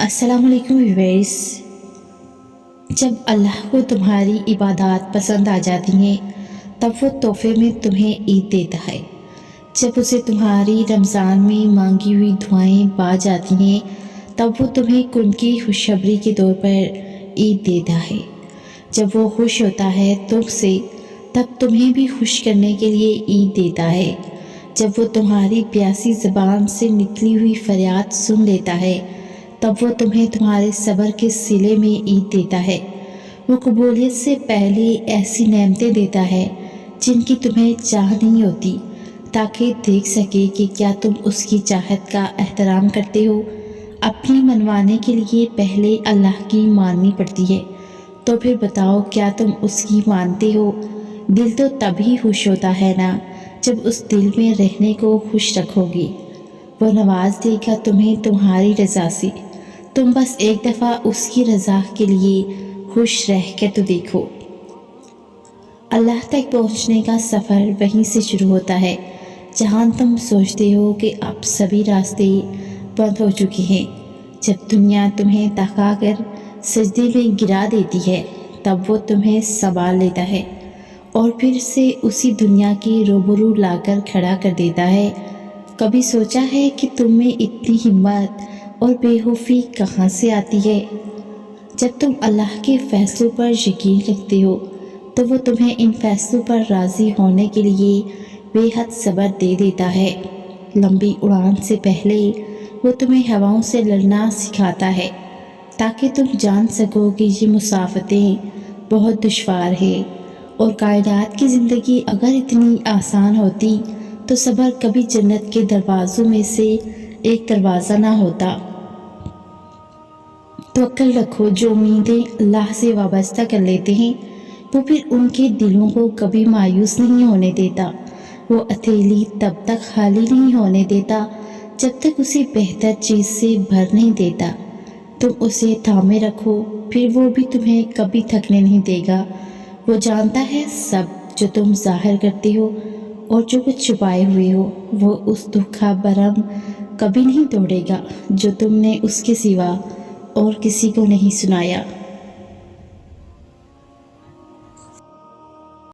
السلام علیکم ویورز۔ جب اللہ کو تمہاری عبادات پسند آ جاتی ہیں تب وہ تحفے میں تمہیں عید دیتا ہے۔ جب اسے تمہاری رمضان میں مانگی ہوئی دعائیں پا جاتی ہیں تب وہ تمہیں ان کی خوشخبری کے طور پر عید دیتا ہے۔ جب وہ خوش ہوتا ہے تم سے تب تمہیں بھی خوش کرنے کے لیے عید دیتا ہے۔ جب وہ تمہاری پیاسی زبان سے نکلی ہوئی فریاد سن لیتا ہے تب وہ تمہیں تمہارے صبر کے صلے میں عید دیتا ہے۔ وہ قبولیت سے پہلے ایسی نعمتیں دیتا ہے جن کی تمہیں چاہ نہیں ہوتی، تاکہ دیکھ سکے کہ کیا تم اس کی چاہت کا احترام کرتے ہو۔ اپنی منوانے کے لیے پہلے اللہ کی ماننی پڑتی ہے، تو پھر بتاؤ کیا تم اس کی مانتے ہو؟ دل تو تبھی خوش ہوتا ہے نا جب اس دل میں رہنے کو خوش رکھو گی۔ وہ نواز دے گا تمہیں تمہاری رضا سے، تم بس ایک دفعہ اس کی رضا کے لیے خوش رہ کے تو دیکھو۔ اللہ تک پہنچنے کا سفر وہیں سے شروع ہوتا ہے جہاں تم سوچتے ہو کہ اب سبھی راستے بند ہو چکے ہیں۔ جب دنیا تمہیں تھکا کر سجدے میں گرا دیتی ہے تب وہ تمہیں سنبھال لیتا ہے اور پھر سے اسی دنیا کے روبرو لا کر کھڑا کر دیتا ہے۔ کبھی سوچا ہے کہ تم میں اتنی ہمت اور بے خوفی کہاں سے آتی ہے؟ جب تم اللہ کے فیصلوں پر یقین رکھتے ہو تو وہ تمہیں ان فیصلوں پر راضی ہونے کے لیے بے حد صبر دے دیتا ہے۔ لمبی اڑان سے پہلے وہ تمہیں ہواؤں سے لڑنا سکھاتا ہے تاکہ تم جان سکو کہ یہ مسافتیں بہت دشوار ہے، اور کائنات کی زندگی اگر اتنی آسان ہوتی تو صبر کبھی جنت کے دروازوں میں سے ایک دروازہ نہ ہوتا۔ توکل رکھو، جو امیدیں اللہ سے وابستہ کر لیتے ہیں وہ پھر ان کے دلوں کو کبھی مایوس نہیں ہونے دیتا۔ وہ ہتھیلی تب تک خالی نہیں ہونے دیتا جب تک اسے بہتر چیز سے بھر نہیں دیتا۔ تم اسے تھامے رکھو، پھر وہ بھی تمہیں کبھی تھکنے نہیں دے گا۔ وہ جانتا ہے سب جو تم ظاہر کرتے ہو اور جو کچھ چھپائے ہوئے ہو۔ وہ اس دکھ کا برہم کبھی نہیں توڑے گا جو تم نے اس کے سوا اور کسی کو نہیں سنایا۔